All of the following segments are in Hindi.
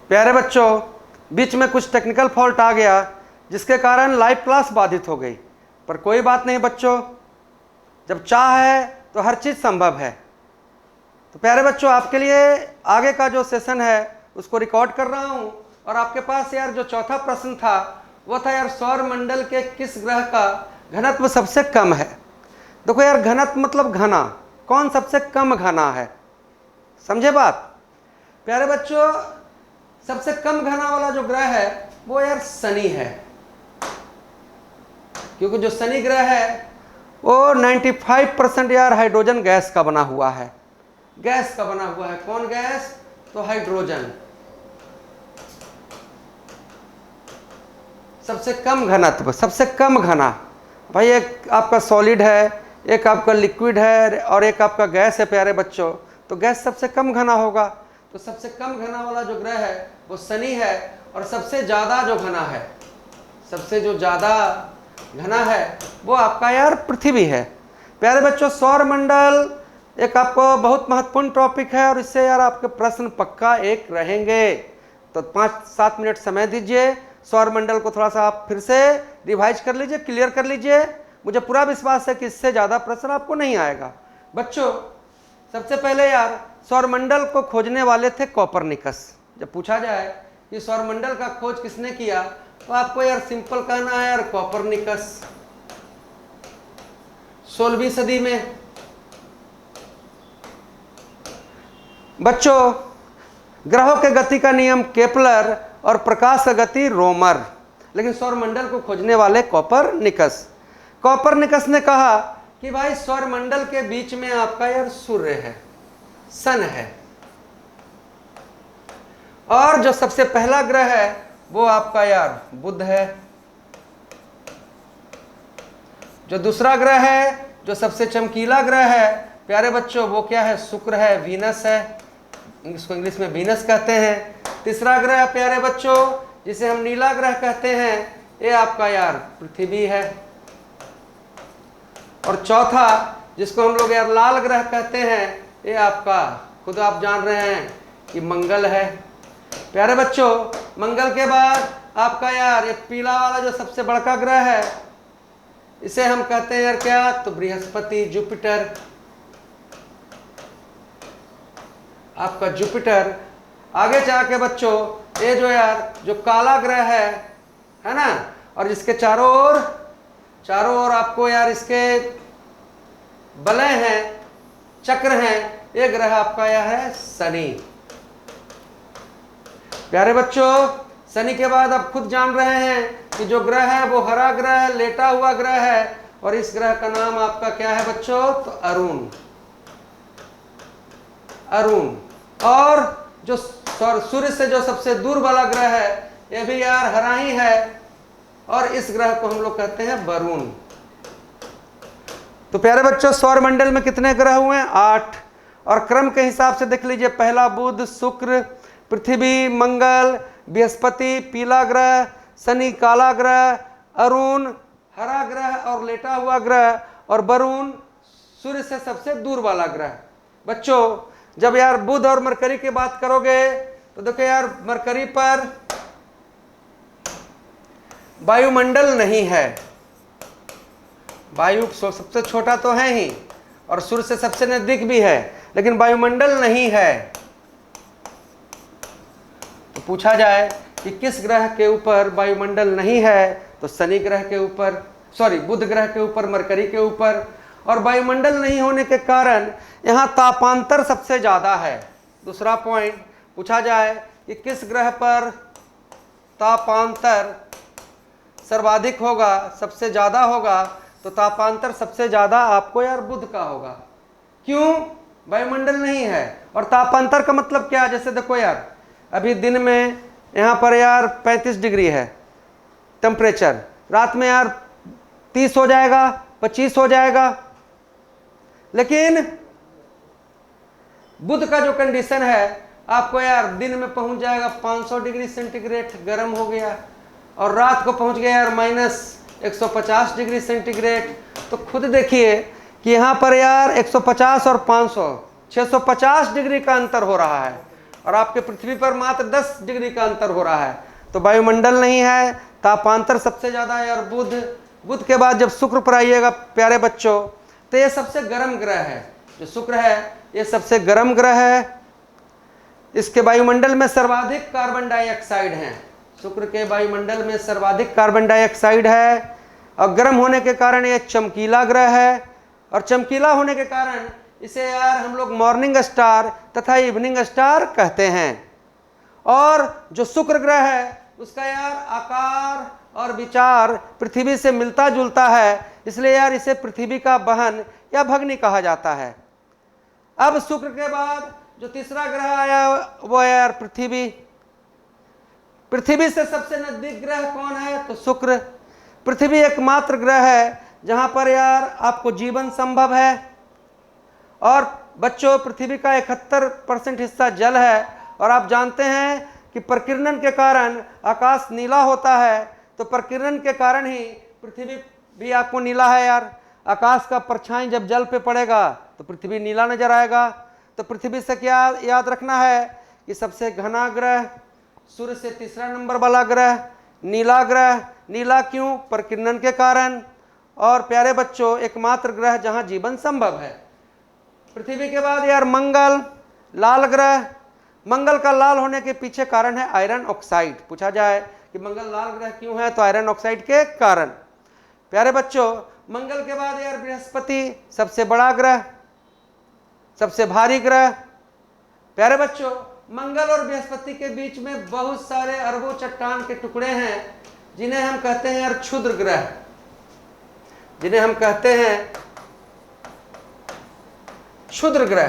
प्यारे बच्चों, बीच में कुछ टेक्निकल फॉल्ट आ गया जिसके कारण लाइव क्लास बाधित हो गई, पर कोई बात नहीं बच्चों, जब चाह है तो हर चीज़ संभव है। तो प्यारे बच्चों, आपके लिए आगे का जो सेशन है उसको रिकॉर्ड कर रहा हूँ, और आपके पास यार जो चौथा प्रश्न था वो था यार सौर मंडल के किस ग्रह का घनत्व सबसे कम है। देखो यार, घनत्व मतलब घना, कौन सबसे कम घना है, समझे बात। प्यारे बच्चों, सबसे कम घना वाला जो ग्रह है वो यार शनि है, क्योंकि जो शनि ग्रह है वो 95% यार हाइड्रोजन गैस का बना हुआ है। गैस का बना हुआ है, कौन गैस? तो हाइड्रोजन। सबसे कम घनत्व, सबसे कम घना भाई, एक आपका सॉलिड है, एक आपका लिक्विड है, और एक आपका गैस है प्यारे बच्चों, तो गैस सबसे कम घना होगा। तो सबसे कम घना वाला जो ग्रह है वो शनि है, और सबसे ज़्यादा जो घना है, सबसे जो ज़्यादा घना है वो आपका यार पृथ्वी है। प्यारे बच्चों, सौर मंडल एक आपको बहुत महत्वपूर्ण टॉपिक है, और इससे यार आपके प्रश्न पक्का एक रहेंगे। तो 5-7 मिनट समय दीजिए, सौर मंडल को थोड़ा सा आप फिर से रिवाइज कर लीजिए, क्लियर कर लीजिए। मुझे पूरा विश्वास है कि इससे ज़्यादा प्रश्न आपको नहीं आएगा। बच्चों, सबसे पहले यार सौर मंडल को खोजने वाले थे कोपरनिकस। जब पूछा जाए कि सौर मंडल का खोज किसने किया, तो आपको यार सिंपल कहना है यार कोपरनिकस। 16वीं सदी में। बच्चों, ग्रहों के गति का नियम केपलर और प्रकाश का गति रोमर, लेकिन सौर मंडल को खोजने वाले कोपरनिकस। कोपरनिकस ने कहा कि भाई सौर मंडल के बीच में आपका यार सूर्य है, सन है, और जो सबसे पहला ग्रह है वो आपका यार बुध है। जो दूसरा ग्रह है, जो सबसे चमकीला ग्रह है प्यारे बच्चों, वो क्या है? शुक्र है, वीनस है, इसको इंग्लिश में वीनस कहते हैं। तीसरा ग्रह प्यारे बच्चों, जिसे हम नीला ग्रह कहते हैं, ये आपका यार पृथ्वी है। और चौथा, जिसको हम लोग यार लाल ग्रह कहते हैं, ये आपका खुद आप जान रहे हैं कि मंगल है। प्यारे बच्चों, मंगल के बाद आपका यार ये पीला वाला जो सबसे बड़का ग्रह है, इसे हम कहते हैं यार क्या? तो बृहस्पति, जुपिटर, आपका जुपिटर। आगे जाके बच्चों, ये जो यार जो काला ग्रह है ना, और जिसके चारों ओर आपको यार इसके वलय हैं, चक्र हैं, ये ग्रह आपका यह है शनि। प्यारे बच्चों, शनि के बाद आप खुद जान रहे हैं कि जो ग्रह है वो हरा ग्रह है, लेटा हुआ ग्रह है, और इस ग्रह का नाम आपका क्या है बच्चों? तो अरुण। अरुण। और जो सूर्य से जो सबसे दूर वाला ग्रह है, ये भी यार हरा ही है, और इस ग्रह को हम लोग कहते हैं वरुण। तो प्यारे बच्चों, सौर मंडल में कितने ग्रह हुए? 8। और क्रम के हिसाब से देख लीजिए, पहला बुध, शुक्र, पृथ्वी, मंगल, बृहस्पति पीला ग्रह, शनि काला ग्रह, अरुण हरा ग्रह और लेटा हुआ ग्रह, और वरुण सूर्य से सबसे दूर वाला ग्रह। बच्चों, जब यार बुध और मरकरी की बात करोगे तो देखो यार, मरकरी पर वायुमंडल नहीं है, वायु सबसे छोटा तो है ही, और सूर्य से सबसे नजदीक भी है, लेकिन वायुमंडल नहीं है। तो पूछा जाए कि किस ग्रह के ऊपर वायुमंडल नहीं है, तो शनि ग्रह के ऊपर, बुध ग्रह के ऊपर, मरकरी के ऊपर। और वायुमंडल नहीं होने के कारण यहाँ तापांतर सबसे ज़्यादा है। दूसरा पॉइंट पूछा जाए कि किस ग्रह पर तापांतर सर्वाधिक होगा, सबसे ज़्यादा होगा, तो तापांतर सबसे ज़्यादा आपको यार बुध का होगा। क्यों? वायुमंडल नहीं है। और तापांतर का मतलब क्या? जैसे देखो यार, अभी दिन में यहाँ पर यार 35 डिग्री है टेम्परेचर, रात में यार 30 हो जाएगा, 25 हो जाएगा, लेकिन बुध का जो कंडीशन है आपको यार दिन में पहुंच जाएगा 500 डिग्री सेंटीग्रेड गर्म हो गया, और रात को पहुंच गया यार -150 डिग्री सेंटीग्रेड। तो खुद देखिए कि यहाँ पर यार 150 और 500 650 डिग्री का अंतर हो रहा है। और आपके पृथ्वी पर मात्र 10 डिग्री का अंतर हो रहा है। तो वायुमंडल नहीं है, तापांतर सबसे ज़्यादा है। और बुध के बाद जब शुक्र पर आइएगा प्यारे बच्चों, तो ये सबसे गर्म ग्रह है। जो शुक्र है ये सबसे गर्म ग्रह है। इसके वायुमंडल में सर्वाधिक कार्बन डाइऑक्साइड है। शुक्र के वायुमंडल में सर्वाधिक कार्बन डाइऑक्साइड है और गर्म होने के कारण ये चमकीला ग्रह है। और चमकीला होने के कारण इसे यार हम लोग मॉर्निंग स्टार तथा इवनिंग स्टार कहते हैं। और जो शुक्र ग्रह है उसका यार आकार और विचार पृथ्वी से मिलता जुलता है, इसलिए यार इसे पृथ्वी का बहन या भग्नी कहा जाता है। अब शुक्र के बाद जो तीसरा ग्रह आया वो यार पृथ्वी। पृथ्वी से सबसे नजदीक ग्रह कौन है? तो शुक्र। पृथ्वी एकमात्र ग्रह है जहां पर यार आपको जीवन संभव है। और बच्चों पृथ्वी का 71% हिस्सा जल है। और आप जानते हैं कि प्रकीर्णन के कारण आकाश नीला होता है, तो प्रकीर्णन के कारण ही पृथ्वी भी आपको नीला है यार। आकाश का परछाई जब जल पे पड़ेगा तो पृथ्वी नीला नजर आएगा। तो पृथ्वी से क्या याद रखना है कि सबसे घना ग्रह, सूर्य से तीसरा नंबर वाला ग्रह, नीला ग्रह। नीला क्यों? प्रकीर्णन के कारण। और प्यारे बच्चों एकमात्र ग्रह जहां जीवन संभव है। पृथ्वी के बाद यार मंगल, लाल ग्रह। मंगल का लाल होने के पीछे कारण है आयरन ऑक्साइड। पूछा जाए कि मंगल लाल ग्रह क्यों है, तो आयरन ऑक्साइड के कारण। प्यारे बच्चों मंगल के बाद यार बृहस्पति, सबसे बड़ा ग्रह, सबसे भारी ग्रह। प्यारे बच्चों मंगल और बृहस्पति के बीच में बहुत सारे अरबों चट्टान के टुकड़े हैं जिन्हें हम कहते हैं यार क्षुद्र ग्रह, जिन्हें हम कहते हैं क्षुद्र ग्रह।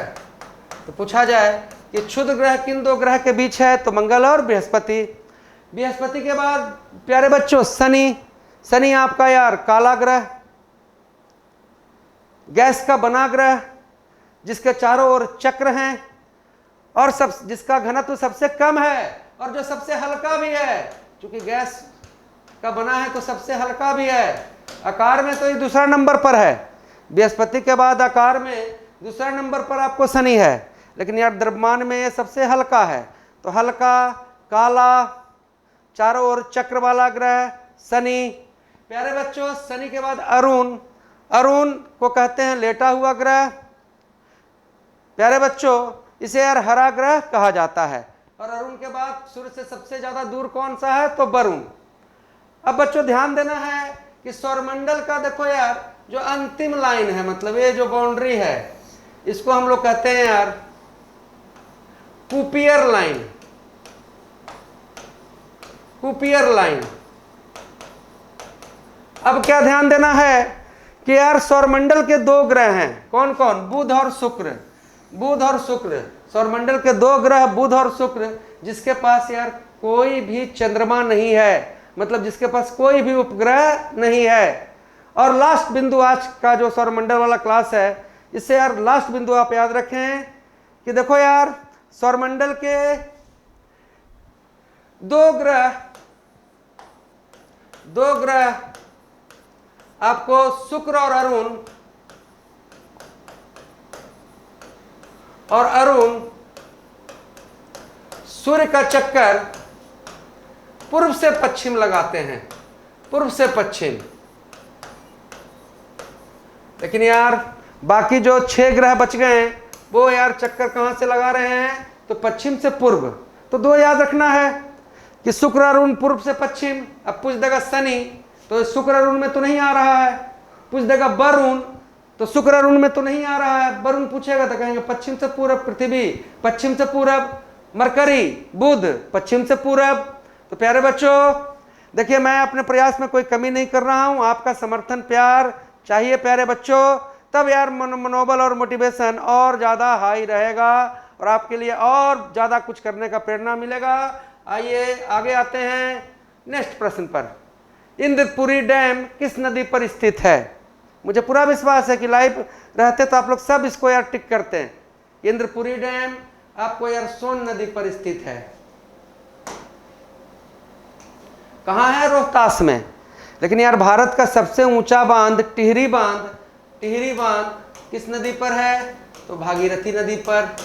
तो पूछा जाए कि क्षुद्र ग्रह किन दो ग्रह के बीच है, तो मंगल और बृहस्पति। बृहस्पति के बाद प्यारे बच्चों शनि। शनि आपका यार काला ग्रह, गैस का बना ग्रह, जिसके चारों ओर चक्र हैं और जिसका घनत्व सबसे कम है और जो सबसे हल्का भी है। क्योंकि गैस का बना है तो सबसे हल्का भी है। आकार में तो ये दूसरा नंबर पर है। बृहस्पति के बाद आकार में दूसरा नंबर पर आपको शनि है, लेकिन यार द्रव्यमान में ये सबसे हल्का है। तो हल्का, काला, चारों ओर चक्र वाला ग्रह शनि। प्यारे बच्चों शनि के बाद अरुण। अरुण को कहते हैं लेटा हुआ ग्रह। प्यारे बच्चों इसे यार हरा ग्रह कहा जाता है। और अरुण के बाद सूर्य से सबसे ज्यादा दूर कौन सा है, तो वरुण। अब बच्चों ध्यान देना है कि सौरमंडल का देखो यार जो अंतिम लाइन है, मतलब ये जो बाउंड्री है, इसको हम लोग कहते हैं यार कुपियर लाइन। Kuiper line. अब क्या ध्यान देना है कि यार सौरमंडल के दो ग्रह हैं, कौन कौन? बुध और शुक्र। बुध और शुक्र, सौरमंडल के दो ग्रह बुध और शुक्र, जिसके पास यार कोई भी चंद्रमा नहीं है, मतलब जिसके पास कोई भी उपग्रह नहीं है। और लास्ट बिंदु आज का जो सौरमंडल वाला क्लास है, इससे यार लास्ट बिंदु आप याद रखें कि देखो यार सौरमंडल के दो ग्रह आपको शुक्र और अरुण सूर्य का चक्कर पूर्व से पश्चिम लगाते हैं, पूर्व से पश्चिम। लेकिन यार बाकी जो 6 ग्रह बच गए हैं वो यार चक्कर कहां से लगा रहे हैं, तो पश्चिम से पूर्व। तो दो याद रखना है कि शुक्र अरुण पूर्व से पश्चिम। अब पूछ देगा शनि, तो शुक्र अरुण में तो नहीं आ रहा है। पूछ देगा वरुण, तो शुक्र अरुण में तो नहीं आ रहा है। वरुण पूछेगा तो कहेंगे पश्चिम से पूरब पृथ्वी, पश्चिम से पूरब मरकरी, बुध पश्चिम से पूरब। तो प्यारे बच्चों देखिए मैं अपने प्रयास में कोई कमी नहीं कर रहा हूं, आपका समर्थन प्यार चाहिए प्यारे बच्चों, तब यार मनोबल और मोटिवेशन और ज़्यादा हाई रहेगा और आपके लिए और ज़्यादा कुछ करने का प्रेरणा मिलेगा। आइए आगे आते हैं नेक्स्ट प्रश्न पर। इंद्रपुरी डैम किस नदी पर स्थित है? मुझे पूरा विश्वास है कि लाइव रहते तो आप लोग सब इसको यार टिक करते हैं। इंद्रपुरी डैम आपको यार सोन नदी पर स्थित है। कहाँ है? रोहतास में। लेकिन यार भारत का सबसे ऊंचा बांध टिहरी बांध किस नदी पर है? तो भागीरथी नदी पर।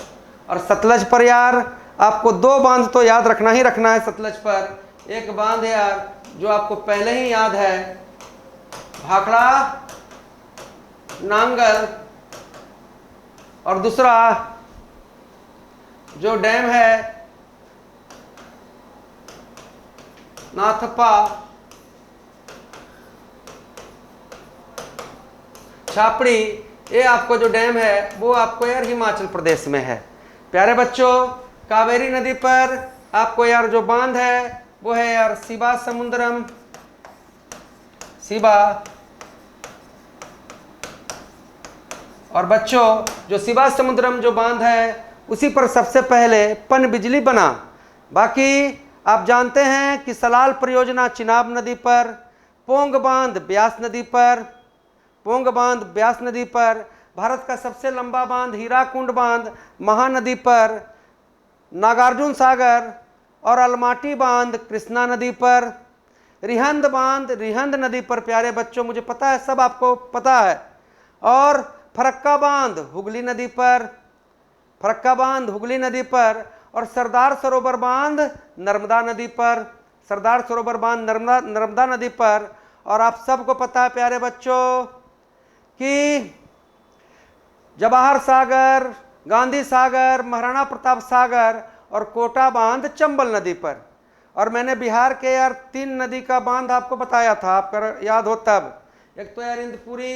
और सतलज पर यार आपको 2 बांध तो याद रखना ही रखना है सतलज पर। एक बांध है यार जो आपको पहले ही याद है, भाखड़ा नांगल, और दूसरा जो डैम है नाथपा छापड़ी। ये आपको जो डैम है वो आपको यार हिमाचल प्रदेश में है। प्यारे बच्चों, कावेरी नदी पर आपको यार जो बांध है वो है यार शिवा समुद्रम, शिवा। और बच्चों जो शिवा समुद्रम जो बांध है उसी पर सबसे पहले पन बिजली बना। बाकी आप जानते हैं कि सलाल परियोजना चिनाब नदी पर, पोंग बांध ब्यास नदी पर, पोंग बांध ब्यास नदी पर, भारत का सबसे लंबा बांध हीराकुंड बांध महानदी पर, नागार्जुन सागर और अलमाटी बांध कृष्णा नदी पर, रिहंद बांध रिहंद नदी पर। प्यारे बच्चों मुझे पता है सब आपको पता है। और फरक्का बांध हुगली नदी पर, फरक्का बांध हुगली नदी पर, और सरदार सरोवर बांध नर्मदा नदी पर, सरदार सरोवर बांध नर्मदा नदी पर। और आप सबको पता है प्यारे बच्चों कि जवाहर सागर, गांधी सागर, महाराणा प्रताप सागर और कोटा बांध चंबल नदी पर। और मैंने बिहार के यार 3 नदी का बांध आपको बताया था, आपका याद हो तब। एक तो यार इंद्रपुरी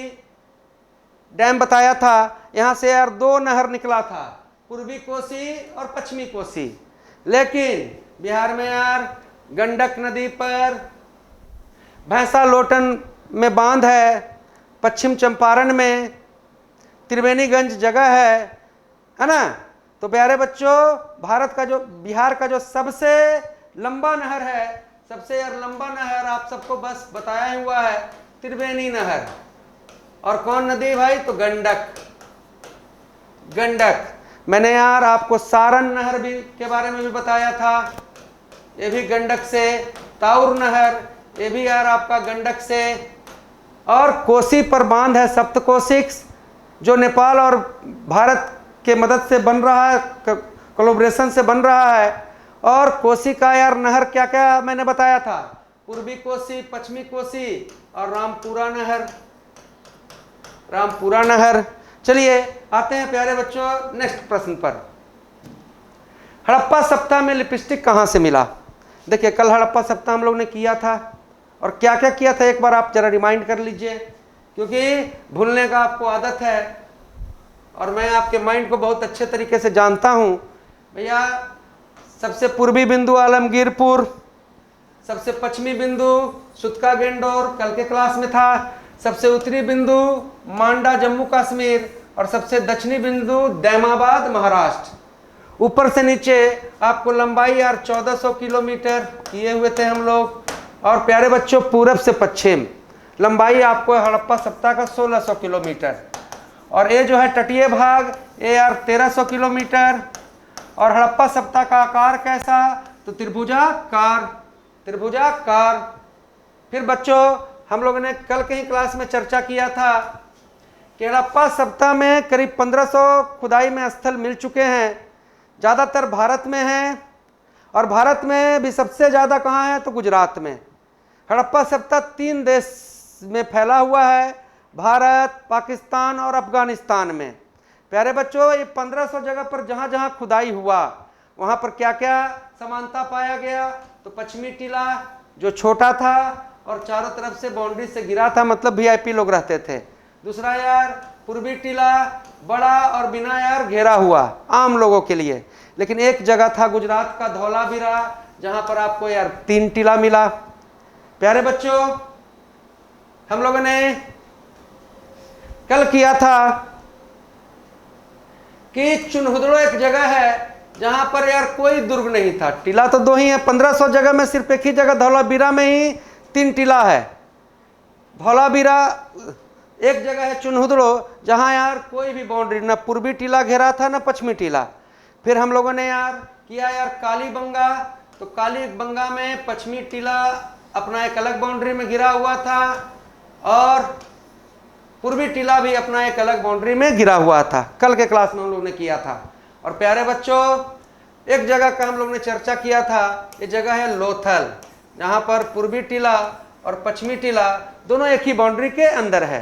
डैम बताया था, यहाँ से यार 2 नहर निकला था, पूर्वी कोसी और पश्चिमी कोसी। लेकिन बिहार में यार गंडक नदी पर भैंसा लोटन में बांध है, पश्चिम चंपारण में त्रिवेणीगंज जगह है ना। तो प्यारे बच्चों भारत का जो बिहार का जो सबसे लंबा नहर है, सबसे यार लंबा नहर आप सबको बस बताया हुआ है त्रिवेणी नहर। और कौन नदी भाई? तो गंडक, गंडक। मैंने यार आपको सारण नहर भी के बारे में भी बताया था, ये भी गंडक से। ताउर नहर ये भी यार आपका गंडक से। और कोसी पर बांध है सप्तकोशिक, जो नेपाल और भारत के मदद से बन रहा है, कोलैबोरेशन से बन रहा है। और कोसी का यार नहर क्या क्या मैंने बताया था, पूर्वी कोसी, पश्चिमी कोसी और रामपुरा नहर, रामपुरा नहर। चलिए आते हैं प्यारे बच्चों नेक्स्ट प्रश्न पर। हड़प्पा सप्ताह में लिपस्टिक कहाँ से मिला? देखिए कल हड़प्पा सप्ताह हम लोग ने किया था, और क्या क्या किया था एक बार आप जरा रिमाइंड कर लीजिए, क्योंकि भूलने का आपको आदत है और मैं आपके माइंड को बहुत अच्छे तरीके से जानता हूँ। भैया सबसे पूर्वी बिंदु आलमगीरपुर, सबसे पश्चिमी बिंदु सुतका गेंडोर, कल के क्लास में था। सबसे उत्तरी बिंदु मांडा जम्मू कश्मीर, और सबसे दक्षिणी बिंदु दैमाबाद महाराष्ट्र। ऊपर से नीचे आपको लंबाई यार 1400 किलोमीटर किए हुए थे हम लोग। और प्यारे बच्चों पूरब से पश्चिम लंबाई आपको हड़प्पा सप्ताह का 1600 किलोमीटर। और ये जो है तटीय भाग ये यार 1300 किलोमीटर। और हड़प्पा सप्ताह का आकार कैसा? तो त्रिभुजाकार, त्रिभुजाकार। फिर बच्चों हम लोगों ने कल के ही क्लास में चर्चा किया था कि हड़प्पा सप्ताह में करीब 1500 खुदाई में स्थल मिल चुके हैं, ज़्यादातर भारत में हैं। और भारत में भी सबसे ज़्यादा कहाँ है? तो गुजरात में। हड़प्पा सप्ताह 3 देश में फैला हुआ है, भारत, पाकिस्तान और अफगानिस्तान में। प्यारे बच्चों ये 1500 जगह पर जहाँ जहाँ खुदाई हुआ वहाँ पर क्या क्या समानता पाया गया? तो पश्चिमी टीला जो छोटा था और चारों तरफ से बाउंड्री से घिरा था, मतलब वीआईपी लोग रहते थे। दूसरा यार पूर्वी टीला बड़ा और बिना यार घेरा हुआ आम लोगों के लिए। लेकिन एक जगह था गुजरात का धौलावीरा जहाँ पर आपको यार 3 टीला मिला। प्यारे बच्चों हम लोगों ने कल किया था कि चुनहुदड़ो एक जगह है जहां पर यार कोई दुर्ग नहीं था। टीला तो 2 ही है, 1500 जगह में सिर्फ एक ही जगह धौलावीरा में ही 3 टीला है। धौलावीरा एक जगह है चुनहुदड़ो जहां यार कोई भी बाउंड्री, ना पूर्वी टीला घेरा था ना पश्चिमी टीला। फिर हम लोगों ने यार किया यार कालीबंगा, तो कालीबंगा में पश्चिमी टीला अपना एक अलग बाउंड्री में घिरा हुआ था और पूर्वी टीला भी अपना एक अलग बाउंड्री में घिरा हुआ था। कल के क्लास में हम लोग ने किया था। और प्यारे बच्चों एक जगह का हम लोग ने चर्चा किया था, ये जगह है लोथल, जहाँ पर पूर्वी टीला और पश्चिमी टीला दोनों एक ही बाउंड्री के अंदर है।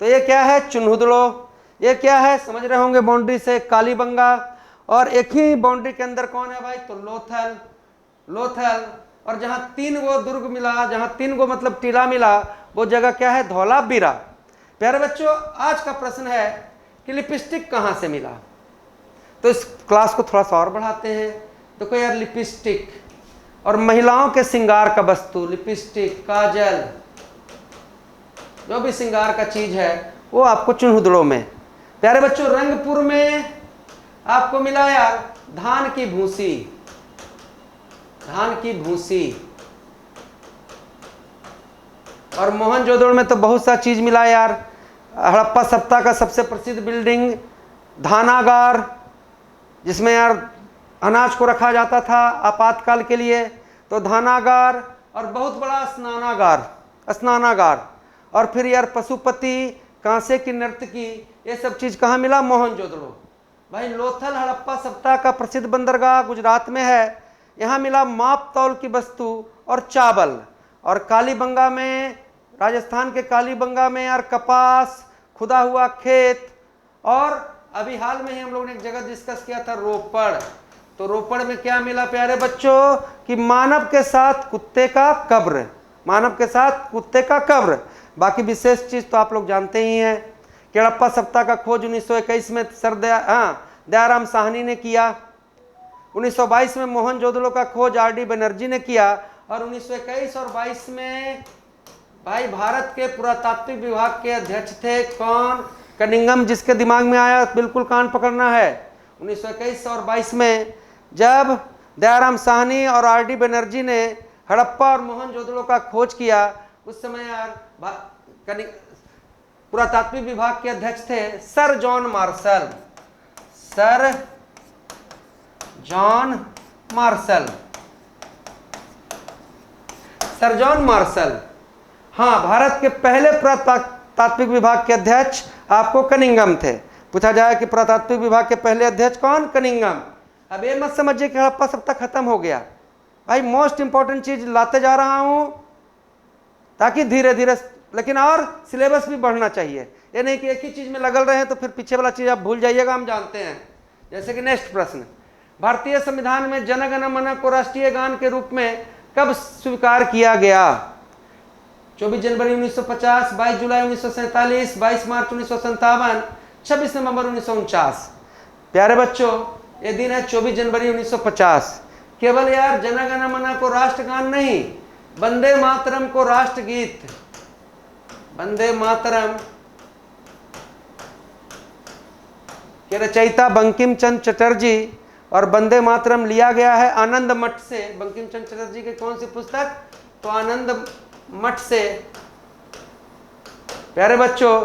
तो ये क्या है? चुन्हुदड़ो। ये क्या है? समझ रहे होंगे बाउंड्री से, कालीबंगा। और एक ही बाउंड्री के अंदर कौन है भाई? तो लोथल। लोथल। और जहाँ 3 गो दुर्ग मिला, जहाँ 3 गो मतलब टीला मिला, वो जगह क्या है? धौलावीरा। प्यारे बच्चों, आज का प्रश्न है कि लिपस्टिक कहाँ से मिला? तो इस क्लास को थोड़ा सा और बढ़ाते हैं। देखो यार, लिपस्टिक और महिलाओं के श्रृंगार का वस्तु, लिपस्टिक, काजल, जो भी श्रृंगार का चीज है वो आपको चुन्हुदड़ो में। प्यारे बच्चों, रंगपुर में आपको मिला यार धान की भूसी। धान की भूसी। और मोहनजोदड़ो में तो बहुत सा चीज मिला यार। हड़प्पा सप्ताह का सबसे प्रसिद्ध बिल्डिंग धानागार, जिसमें यार अनाज को रखा जाता था आपातकाल के लिए, तो धानागार। और बहुत बड़ा स्नानागार। और फिर यार पशुपति, कांसे की नर्तकी, ये सब चीज कहाँ मिला? मोहनजोदड़ो। भाई लोथल हड़प्पा सप्ताह का प्रसिद्ध बंदरगाह गुजरात में है, यहाँ मिला माप तौल की वस्तु और चावल। और कालीबंगा में, राजस्थान के कालीबंगा में यार कपास, खुदा हुआ खेत। और अभी हाल में ही हम लोगों ने एक जगह डिस्कस किया था, रोपड़। तो रोपड़ में क्या मिला प्यारे बच्चों? कि मानव के साथ कुत्ते का कब्र। मानव के साथ कुत्ते का कब्र। बाकी विशेष चीज तो आप लोग जानते ही हैं कि हड़प्पा सप्ताह का खोज 1921 में सर दयाराम साहनी ने किया। 1922 में मोहनजोदड़ो का खोज आर.डी. बनर्जी ने किया। और 1921 और 22 में भाई भारत के पुरातात्विक विभाग के अध्यक्ष थे कौन? कनिंघम। जिसके दिमाग में आया बिल्कुल कान पकड़ना है। 1921 और 22 में जब दयाराम साहनी और आर.डी. बनर्जी ने हड़प्पा और मोहनजोदड़ो का खोज किया, उस समय यार पुरातात्विक विभाग के अध्यक्ष थे sir John Marshall. Sir John Marshall. Sir John Marshall, हाँ, भारत के पहले पुरातात्विक विभाग के अध्यक्ष आपको कनिंघम थे। पूछा जाए कि पुरातात्विक विभाग के पहले अध्यक्ष कौन? कनिंघम। अब ये मत समझिए कि हड़प्पा सप्ताह खत्म हो गया। भाई मोस्ट इंपॉर्टेंट चीज लाते जा रहा हूं ताकि धीरे धीरे, लेकिन और सिलेबस भी बढ़ना चाहिए। ये नहीं कि एक ही चीज में लगल रहे तो फिर पीछे वाला चीज आप भूल जाइएगा, हम जानते हैं। जैसे कि नेक्स्ट प्रश्न, भारतीय संविधान में जन गण मन को राष्ट्रीय गान के रूप में कब स्वीकार किया गया? 24 जनवरी 1950, 22 जुलाई 1947, 22 मार्च 1957, 26 नवंबर 1949। प्यारे बच्चों, ये दिन है 24 जनवरी 1950। केवल यार जन गण मन को राष्ट्रगान नहीं, वंदे मातरम को राष्ट्रगीत, वंदे मातरम के रचयिता बंकिम चंद्र चटर्जी। और वंदे मातरम लिया गया है आनंद मठ से। बंकिम चंद्र चटर्जी की कौन सी पुस्तक? तो आनंद मठ से। प्यारे बच्चों,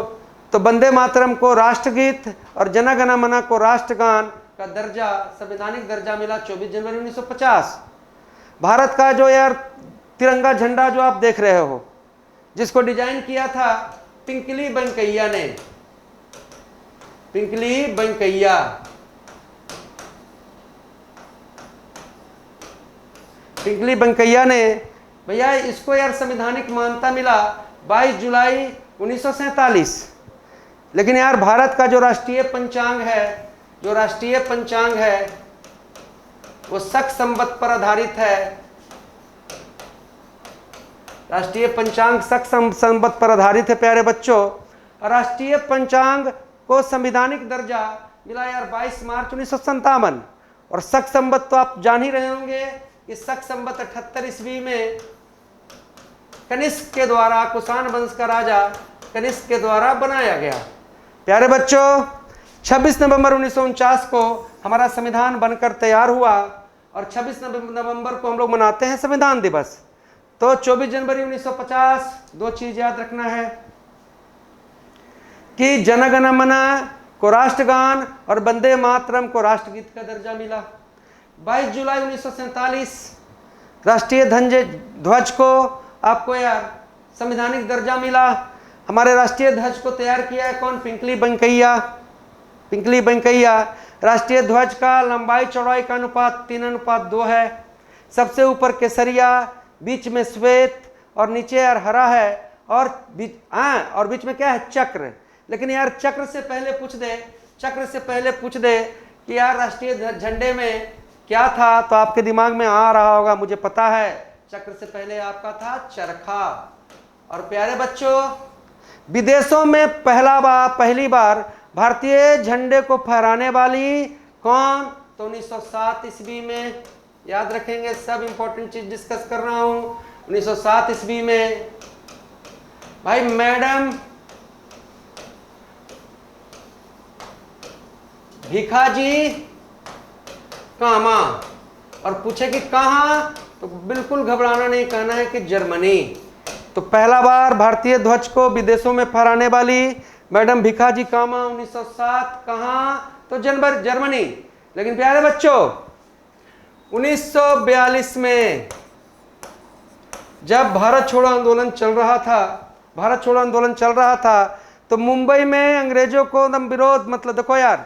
तो वंदे मातरम को राष्ट्रगीत और जन गण मन को राष्ट्रगान का दर्जा, संवैधानिक दर्जा मिला 24 जनवरी 1950। भारत का जो यार तिरंगा झंडा जो आप देख रहे हो, जिसको डिजाइन किया था पिंकली वेंकैया ने। पिंकली वेंकैया। पिंकली वेंकैया ने, भैया इसको यार संवैधानिक मान्यता मिला 22 जुलाई 1947। लेकिन यार भारत का जो राष्ट्रीय पंचांग है, जो राष्ट्रीय पंचांग है वो शक संवत पर आधारित है। राष्ट्रीय पंचांग शक संवत पर आधारित है प्यारे बच्चों। राष्ट्रीय पंचांग को संवैधानिक दर्जा मिला यार 22 मार्च 1957। और शक संवत तो आप जान ही रहे होंगे कि शक संवत 78 ईस्वी में कनिष्क के द्वारा, कुषाण वंश का राजा कनिष्क के द्वारा बनाया गया। प्यारे बच्चों, 26 नवंबर 1949 को हमारा संविधान बनकर तैयार हुआ और 26 नवंबर को हम लोग मनाते हैं संविधान दिवस। तो 24 जनवरी 1950 दो चीज याद रखना है कि जन गण मन को राष्ट्रगान और वंदे मातरम को राष्ट्रगीत का दर्जा मिला। 22 जुलाई 1947 राष्ट्रीय ध्वज को आपको यार संवैधानिक दर्जा मिला। हमारे राष्ट्रीय ध्वज को तैयार किया है कौन? पिंकली वेंकैया। पिंकली बैंकैया। राष्ट्रीय ध्वज का लंबाई चौड़ाई का अनुपात 3:2 है। सबसे ऊपर केसरिया, बीच में श्वेत और नीचे यार हरा है, और बीच में क्या है, चक्र। लेकिन यार चक्र से पहले पूछ दे कि यार राष्ट्रीय झंडे में क्या था, तो आपके दिमाग में आ रहा होगा, मुझे पता है, चक्र से पहले आपका था चरखा। और प्यारे बच्चों, विदेशों में पहली बार भारतीय झंडे को फहराने वाली कौन, तो 1907 ईस्वी में। याद रखेंगे, सब इंपॉर्टेंट चीज डिस्कस कर रहा हूं। 1907 ईस्वी में भाई मैडम भिखाजी कामा। और पूछे कि कहां, तो बिल्कुल घबराना नहीं, कहना है कि जर्मनी। तो पहला बार भारतीय ध्वज को विदेशों में फहराने वाली मैडम भिखाजी कामा 1907, कहां, तो जर्मनी। लेकिन प्यारे बच्चों, 1942 में जब भारत छोड़ो आंदोलन चल रहा था, तो मुंबई में अंग्रेजों को विरोध, मतलब देखो यार,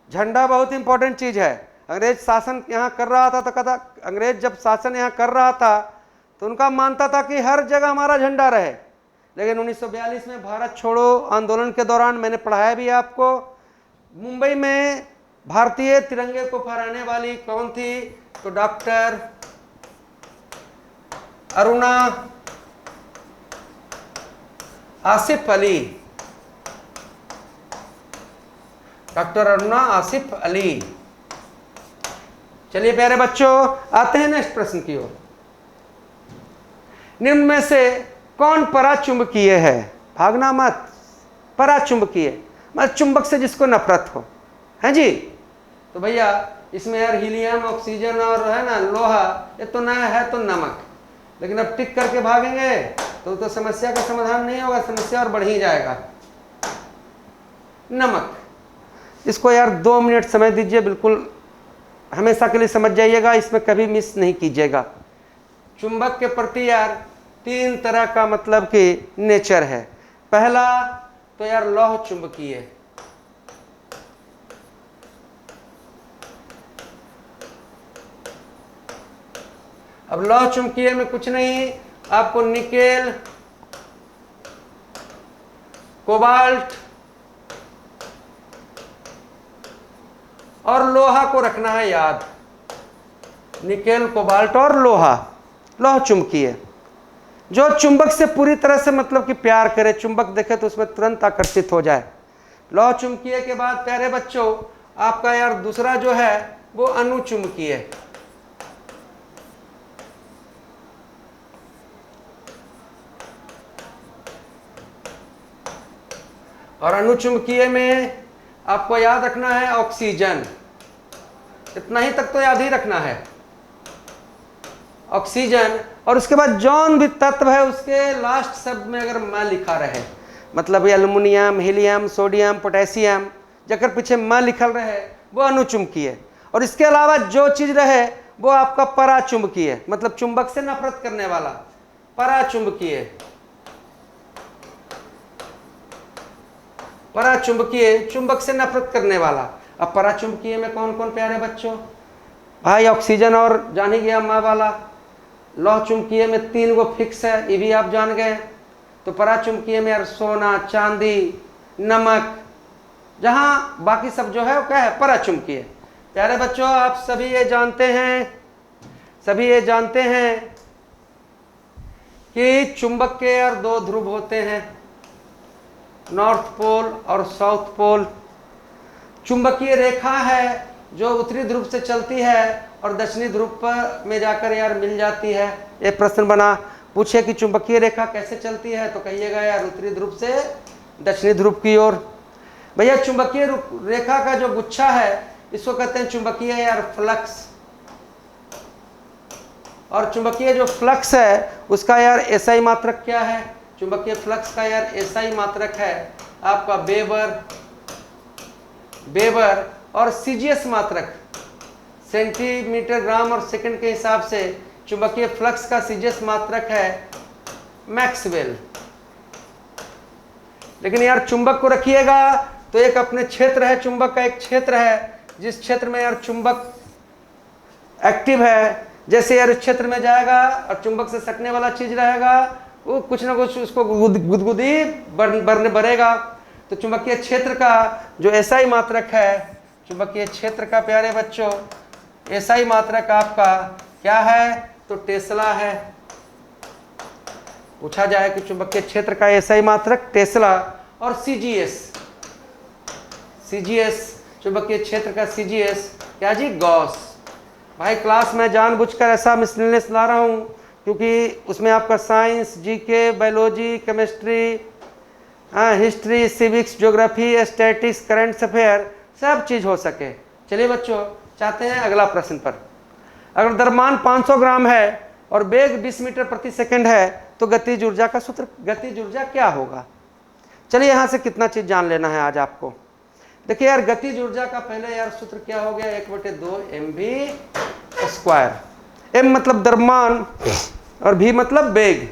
झंडा बहुत इंपॉर्टेंट चीज है। अंग्रेज शासन यहाँ कर रहा था, तो कहता, अंग्रेज जब शासन यहाँ कर रहा था तो उनका मानता था कि हर जगह हमारा झंडा रहे। लेकिन 1942 में भारत छोड़ो आंदोलन के दौरान, मैंने पढ़ाया भी आपको, मुंबई में भारतीय तिरंगे को फहराने वाली कौन थी, तो डॉक्टर अरुणा आसिफ अली। डॉक्टर अरुणा आसिफ अली। चलिए प्यारे बच्चों, आते हैं नेक्स्ट प्रश्न की ओर। निम्न में से कौन पराचुंबकीय है, भागना मत, पराचुंबकीय मतलब चुंबक से जिसको नफरत हो, है जी। तो भैया इसमें यार हीलियम, ऑक्सीजन और है ना लोहा, ये तो ना है तो नमक। लेकिन अब टिक करके भागेंगे तो समस्या का समाधान नहीं होगा, समस्या और बढ़ ही जाएगा। नमक, इसको यार 2 मिनट समय दीजिए, बिल्कुल हमेशा के लिए समझ जाइएगा, इसमें कभी मिस नहीं कीजिएगा। चुंबक के प्रति यार 3 तरह का मतलब कि नेचर है। पहला तो यार लौह चुंबकीय, अब लौह चुंबकीय में कुछ नहीं, आपको निकेल, कोबाल्ट और लोहा को रखना है याद। निकेल, कोबाल्ट और लोहा, लौह चुंबकीय। जो चुंबक से पूरी तरह से मतलब कि प्यार करे, चुंबक देखे तो उसमें तुरंत आकर्षित हो जाए। लौह चुंबकीय के बाद प्यारे बच्चों आपका यार दूसरा जो है वो अनुचुंबकीय। और अनुचुंबकीय में आपको याद रखना है ऑक्सीजन, इतना ही तक तो याद ही रखना है, ऑक्सीजन। और उसके बाद जौन भी तत्व है उसके लास्ट शब्द में अगर म लिखा रहे, मतलब एल्युमिनियम, हीलियम, सोडियम, पोटेशियम, जकर पीछे म लिखल रहे वो अनुचुंबकीय। और इसके अलावा जो चीज रहे वो आपका पराचुंबकीय, मतलब चुंबक से नफरत करने वाला, पराचुंबकीय। पराचुंबकीय, चुंबक से नफरत करने वाला। अब पराचुंबकीय में कौन कौन प्यारे बच्चों, भाई ऑक्सीजन और जान ही गया माँ वाला। लौह चुंबकीय में 3 गो फिक्स है, ये भी आप जान गए। तो पराचुंबकीय में यार सोना, चांदी, नमक, जहां बाकी सब जो है वो क्या है, पराचुंबकीय। प्यारे बच्चों आप सभी ये जानते हैं कि चुंबक के यार 2 ध्रुव होते हैं, नॉर्थ पोल और साउथ पोल। चुंबकीय रेखा है जो उत्तरी ध्रुव से चलती है और दक्षिणी ध्रुव पर में जाकर यार मिल जाती है। एक प्रश्न बना, पूछे कि चुंबकीय रेखा कैसे चलती है, तो कहिएगा यार उत्तरी ध्रुव से दक्षिणी ध्रुव की ओर। भैया चुंबकीय रेखा का जो गुच्छा है इसको कहते हैं चुंबकीय यार फ्लक्स। और चुंबकीय जो फ्लक्स है उसका यार एसआई मात्रक क्या है, चुंबकीय फ्लक्स का यार एसआई मात्रक है आपका वेबर और सीजीएस मात्रक सेंटीमीटर, ग्राम और सेकंड के हिसाब से चुंबकीय फ्लक्स का सीजीएस मात्रक है मैक्सवेल। लेकिन यार चुंबक को रखिएगा तो एक अपने क्षेत्र है, चुंबक का एक क्षेत्र है, जिस क्षेत्र में यार चुंबक एक्टिव है, जैसे यार इस क्षेत्र में जाएगा और चुंबक से सटने वाला चीज रहेगा, वो कुछ ना कुछ उसको गुदगुदी बढ़ेगा। तो चुंबकीय क्षेत्र का जो एसआई मात्रक है, चुंबकीय क्षेत्र का प्यारे बच्चों एसआई मात्रक आपका क्या है, तो टेस्ला है। पूछा जाए कि चुंबकीय क्षेत्र का एसआई मात्रक टेस्ला। और सीजीएस चुंबकीय क्षेत्र का सीजीएस क्या जी, गॉस। भाई क्लास में जानबूझकर ऐसा मिसलिनियस ला रहा हूँ क्योंकि उसमें आपका science, GK, biology, chemistry, history, civics, geography, statics, current affair सब चीज़ हो सके। चलिए बच्चों चाहते हैं अगला प्रश्न पर। अगर द्रव्यमान 500 ग्राम है और वेग 20 मीटर प्रति सेकंड है तो गतिज ऊर्जा का सूत्र, गतिज ऊर्जा क्या होगा। चलिए यहाँ से कितना चीज़ जान लेना है आज आपको। देखिए यार गतिज ऊर्जा का पहले यार सूत्र क्या हो गया, 1/2 mv²। m मतलब द्रव्यमान और v मतलब वेग।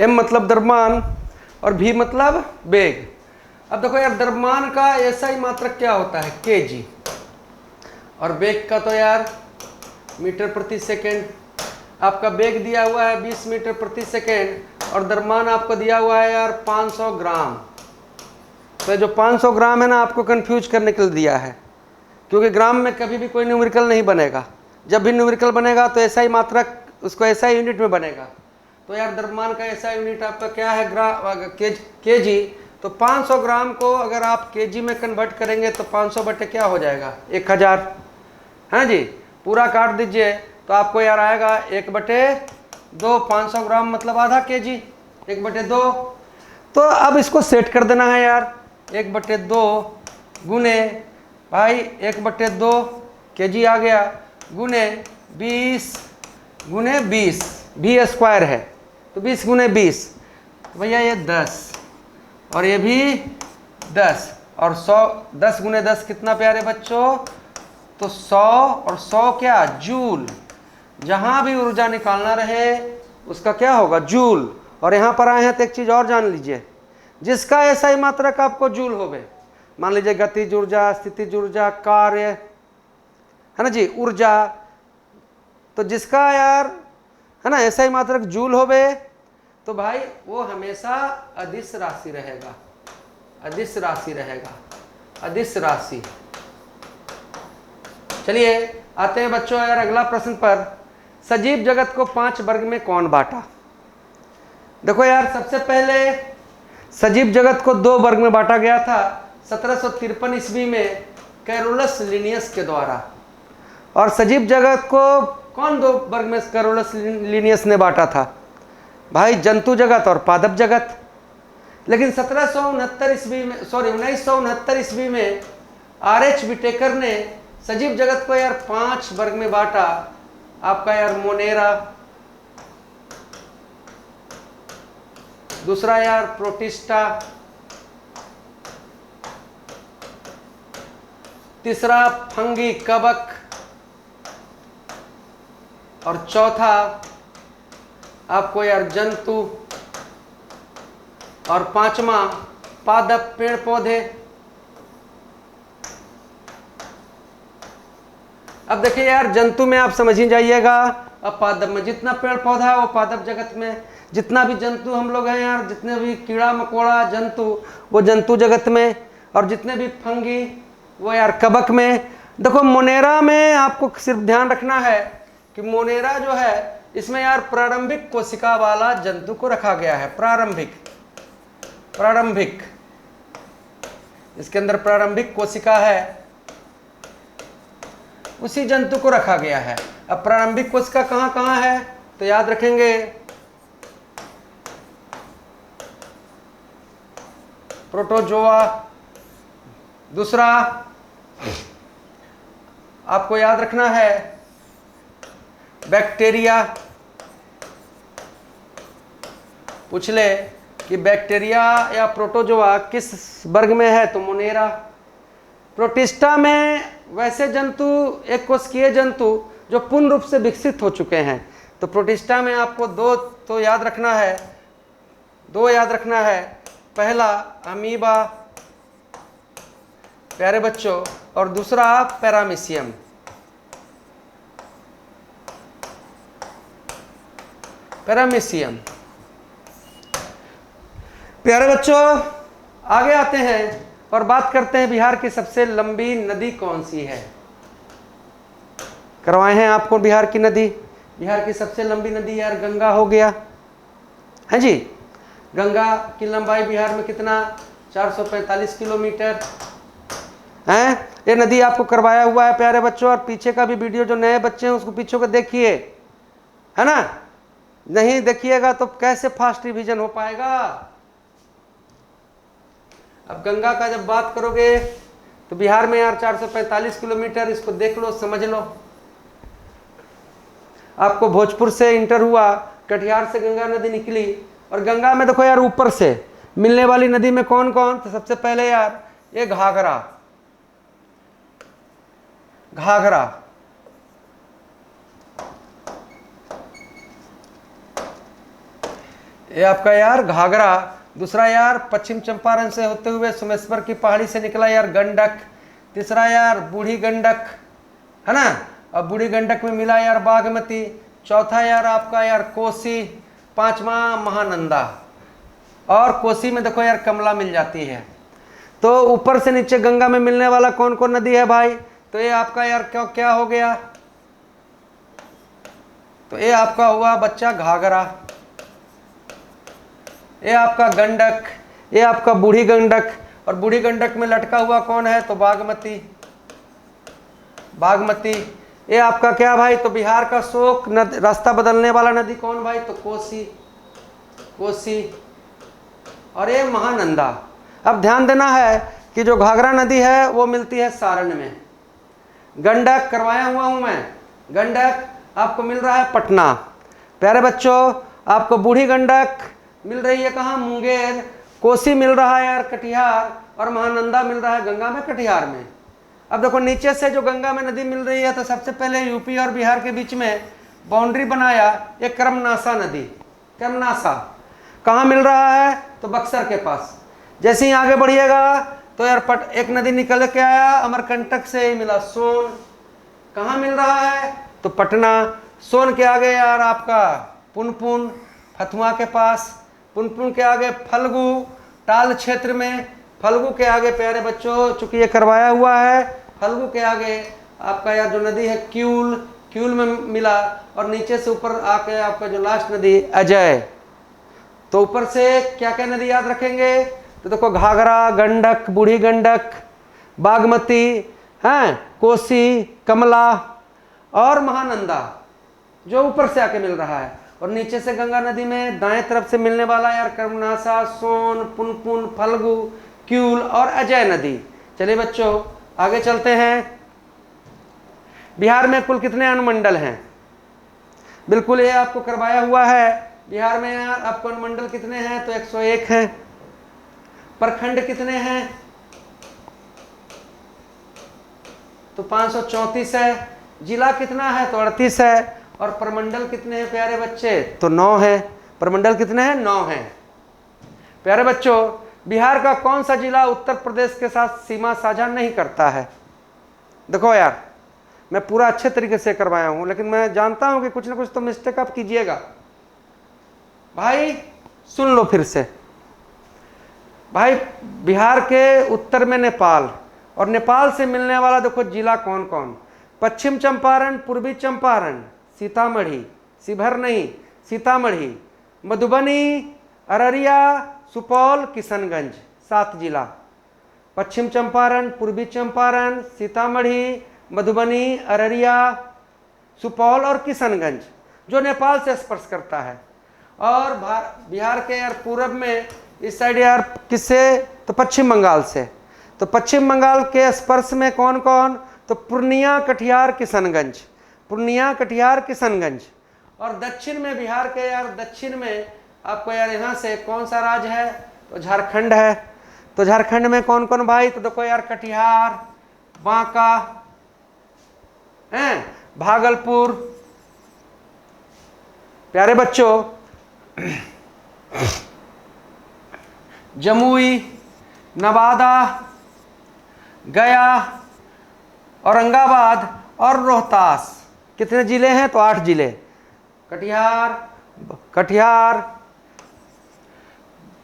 m मतलब द्रव्यमान और v मतलब वेग। अब देखो यार द्रव्यमान का एसआई मात्रक क्या होता है, kg, और वेग का तो यार मीटर प्रति सेकेंड। आपका वेग दिया हुआ है 20 मीटर प्रति सेकेंड और द्रव्यमान आपको दिया हुआ है यार 500 ग्राम। तो जो 500 ग्राम है ना, आपको कंफ्यूज करने के लिए दिया है, क्योंकि ग्राम में कभी भी कोई न्यूमेरिकल नहीं बनेगा। जब भी न्यूमेरिकल बनेगा तो एसआई मात्रक उसको एसआई यूनिट में बनेगा। तो यार द्रव्यमान का एसआई यूनिट आपका क्या है, केजी। तो 500 ग्राम को अगर आप केजी में कन्वर्ट करेंगे तो 500 बटे क्या हो जाएगा, 1000। हाँ जी, पूरा काट दीजिए तो आपको यार आएगा 1/2। 500 ग्राम मतलब आधा केजी, 1/2। तो अब इसको सेट कर देना है यार, 1/2 गुने भाई 1/2 केजी आ गया, गुने 20 गुने 20, v² है तो 20 गुने 20, तो भैया ये 10 और ये भी 10 और 100। 10 गुने 10 कितना प्यारे बच्चों, तो 100 और 100 क्या, जूल। जहां भी ऊर्जा निकालना रहे उसका क्या होगा, जूल। और यहाँ पर आए हैं तो एक चीज़ और जान लीजिए, जिसका एसआई मात्रक आपको जूल होवे, मान लीजिए गतिज ऊर्जा, स्थितिज ऊर्जा, कार्य है ना जी, ऊर्जा, तो जिसका यार है ना एसआई मात्रक जूल होवे तो भाई वो हमेशा अदिश राशि रहेगा, अदिश राशि रहेगा, अदिश राशि। चलिए आते हैं बच्चों यार अगला प्रश्न पर। सजीव जगत को 5 वर्ग में कौन बांटा। देखो यार सबसे पहले सजीव जगत को 2 वर्ग में बांटा गया था 1753 ईस्वी में कैरोलस लिनियस के द्वारा। और सजीव जगत को कौन 2 वर्ग में कैरोलस लिनियस ने बांटा था, भाई जंतु जगत और पादप जगत। लेकिन 1969 ईस्वी में RH विटेकर ने सजीव जगत को यार 5 वर्ग में बांटा। आपका यार मोनेरा, दूसरा यार प्रोटिस्टा, तीसरा फंगी कवक, और चौथा आपको यार जंतु, और पांचवा पादप पेड़ पौधे। अब देखिए यार जंतु में आप समझ ही जाइएगा, अब पादप में जितना पेड़ पौधा है वो पादप जगत में, जितना भी जंतु हम लोग हैं यार, जितने भी कीड़ा मकोड़ा जंतु वो जंतु जगत में, और जितने भी फंगी वो यार कवक में। देखो मोनेरा में आपको सिर्फ ध्यान रखना है कि मोनेरा जो है इसमें यार प्रारंभिक कोशिका वाला जंतु को रखा गया है। प्रारंभिक इसके अंदर प्रारंभिक कोशिका है, उसी जंतु को रखा गया है। अब प्रारंभिक कोशिका कहाँ कहाँ है तो याद रखेंगे, प्रोटोजोआ, दूसरा आपको याद रखना है बैक्टीरिया। पूछ ले कि बैक्टीरिया या प्रोटोजोआ किस वर्ग में है तो मोनेरा। प्रोटिस्टा में वैसे जंतु एक कोशिकीय जंतु जो पूर्ण रूप से विकसित हो चुके हैं। तो प्रोटिस्टा में आपको दो तो याद रखना है, दो याद रखना है। पहला अमीबा प्यारे बच्चों, और दूसरा पैरामीशियम। पैरामीशियम। प्यारे बच्चों आगे आते हैं और बात करते हैं बिहार की सबसे लंबी नदी कौन सी है। करवाए हैं आपको बिहार की नदी। बिहार की सबसे लंबी नदी यार गंगा हो गया है जी। गंगा की लंबाई बिहार में कितना, 445 किलोमीटर है। ये नदी आपको करवाया हुआ है प्यारे बच्चों। और पीछे का भी वीडियो, जो नए बच्चे हैं उसको पीछे को देखिए, है ना। नहीं देखिएगा तो कैसे फास्ट रिवीजन हो पाएगा। अब गंगा का जब बात करोगे तो बिहार में यार 445 किलोमीटर, इसको देख लो, समझ लो। आपको भोजपुर से इंटर हुआ, कटिहार से गंगा नदी निकली। और गंगा में देखो यार ऊपर से मिलने वाली नदी में कौन कौन, तो सबसे पहले यार ये घाघरा, घाघरा, ये आपका यार घाघरा। दूसरा यार पश्चिम चंपारण से होते हुए सोमेश्वर की पहाड़ी से निकला यार गंडक। तीसरा यार बूढ़ी गंडक, है ना। अब बूढ़ी गंडक में मिला यार बागमती। चौथा यार आपका यार कोसी। पांचवा महानंदा। और कोसी में देखो यार कमला मिल जाती है। तो ऊपर से नीचे गंगा में मिलने वाला कौन कौन नदी है भाई, तो ये आपका यार क्या क्या हो गया, तो ये आपका हुआ बच्चा घाघरा, ये आपका गंडक, ये आपका बूढ़ी गंडक। और बूढ़ी गंडक में लटका हुआ कौन है, तो बागमती, बागमती। ये आपका क्या भाई, तो बिहार का शोक रास्ता बदलने वाला नदी कौन भाई, तो कोसी, कोसी। और ये महानंदा। अब ध्यान देना है कि जो घाघरा नदी है वो मिलती है सारण में। गंडक करवाया हुआ हूं मैं, गंडक आपको मिल रहा है पटना। प्यारे बच्चों आपको बूढ़ी गंडक मिल रही है कहाँ, मुंगेर। कोसी मिल रहा है यार कटिहार। और महानंदा मिल रहा है गंगा में, कटिहार में। अब देखो नीचे से जो गंगा में नदी मिल रही है, तो सबसे पहले यूपी और बिहार के बीच में बाउंड्री बनाया ये कर्मनासा नदी। कर्मनासा कहाँ मिल रहा है, तो बक्सर के पास। जैसे ही आगे बढ़िएगा तो यार एक नदी निकल के आया अमरकंटक से ही मिला, सोन। कहाँ मिल रहा है, तो पटना। सोन के आगे यार आपका पुनपुन, फतुहा के पास। पुनपुन के आगे फल्गु, टाल क्षेत्र में। फल्गु के आगे प्यारे बच्चों, चूंकि ये करवाया हुआ है, फल्गु के आगे आपका यार जो नदी है क्यूल, क्यूल में मिला। और नीचे से ऊपर आके आपका जो लास्ट नदी अजय। तो ऊपर से क्या क्या नदी याद रखेंगे, तो देखो घाघरा, गंडक, बूढ़ी गंडक, बागमती, हैं, कोसी, कमला और महानंदा, जो ऊपर से आके मिल रहा है। और नीचे से गंगा नदी में दाएं तरफ से मिलने वाला यार कर्मनासा, सोन, पुनपुन, फल्गु, क्यूल और अजय नदी। चलिए बच्चों आगे चलते हैं। बिहार में कुल कितने अनुमंडल हैं, बिल्कुल ये आपको करवाया हुआ है। बिहार में यार आपको अनुमंडल कितने हैं, तो 101 हैं। प्रखंड कितने हैं, तो 534 है। जिला कितना है, तो 38 है। और प्रमंडल कितने हैं प्यारे बच्चे, तो 9 है। प्रमंडल कितने हैं, 9 हैं। प्यारे बच्चों बिहार का कौन सा जिला उत्तर प्रदेश के साथ सीमा साझा नहीं करता है। देखो यार मैं पूरा अच्छे तरीके से करवाया हूं, लेकिन मैं जानता हूं कि कुछ ना कुछ तो मिस्टेक आप कीजिएगा। भाई सुन लो फिर से। भाई बिहार के उत्तर में नेपाल, और नेपाल से मिलने वाला देखो जिला कौन कौन, पश्चिम चंपारण, पूर्वी चंपारण, सीतामढ़ी, शिवहर नहीं सीतामढ़ी, मधुबनी, अररिया, सुपौल, किशनगंज। 7 जिला। पश्चिम चंपारण, पूर्वी चंपारण, सीतामढ़ी, मधुबनी, अररिया, सुपौल और किशनगंज, जो नेपाल से स्पर्श करता है। और बिहार के यार पूरब में इस साइड यार किससे, तो पश्चिम बंगाल से। तो पश्चिम बंगाल के स्पर्श में कौन कौन, तो पूर्णिया, कटिहार, किशनगंज। पूर्णिया, कटिहार, किशनगंज। और दक्षिण में बिहार के यार दक्षिण में आपको यार यहाँ से कौन सा राज्य है, तो झारखंड है। तो झारखंड में कौन कौन भाई, तो देखो यार कटिहार, बांका, हैं, भागलपुर। प्यारे बच्चों, जमुई, नवादा, गया, औरंगाबाद और रोहतास। कितने जिले हैं? तो 8 जिले। कटिहार,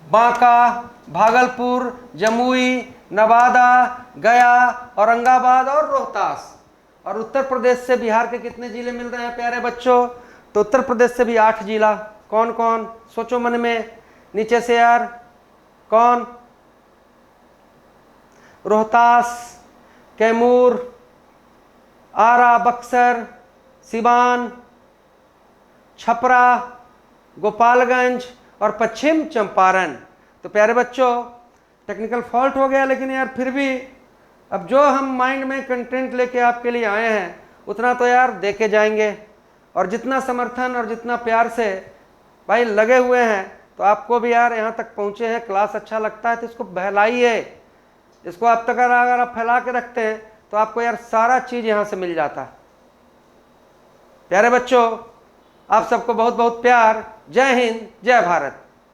बांका, भागलपुर, जमुई, नवादा, गया, औरंगाबाद और रोहतास। और उत्तर प्रदेश से बिहार के कितने जिले मिल रहे हैं प्यारे बच्चों? तो उत्तर प्रदेश से भी 8 जिला। कौन कौन? सोचो मन में, नीचे से यार। कौन? रोहतास, कैमूर, आरा, बक्सर, सिवान, छपरा, गोपालगंज और पश्चिम चंपारण। तो प्यारे बच्चों, टेक्निकल फॉल्ट हो गया, लेकिन यार फिर भी अब जो हम माइंड में कंटेंट लेके आपके लिए आए हैं उतना तो यार देके जाएंगे। और जितना समर्थन और जितना प्यार से भाई लगे हुए हैं, तो आपको भी यार यहाँ तक पहुँचे हैं, क्लास अच्छा लगता है तो इसको बहलाइए। इसको अब तक अगर आप फैला के रखते हैं तो आपको यार सारा चीज़ यहाँ से मिल जाता। प्यारे बच्चों, आप सबको बहुत बहुत प्यार। जय हिंद, जय भारत।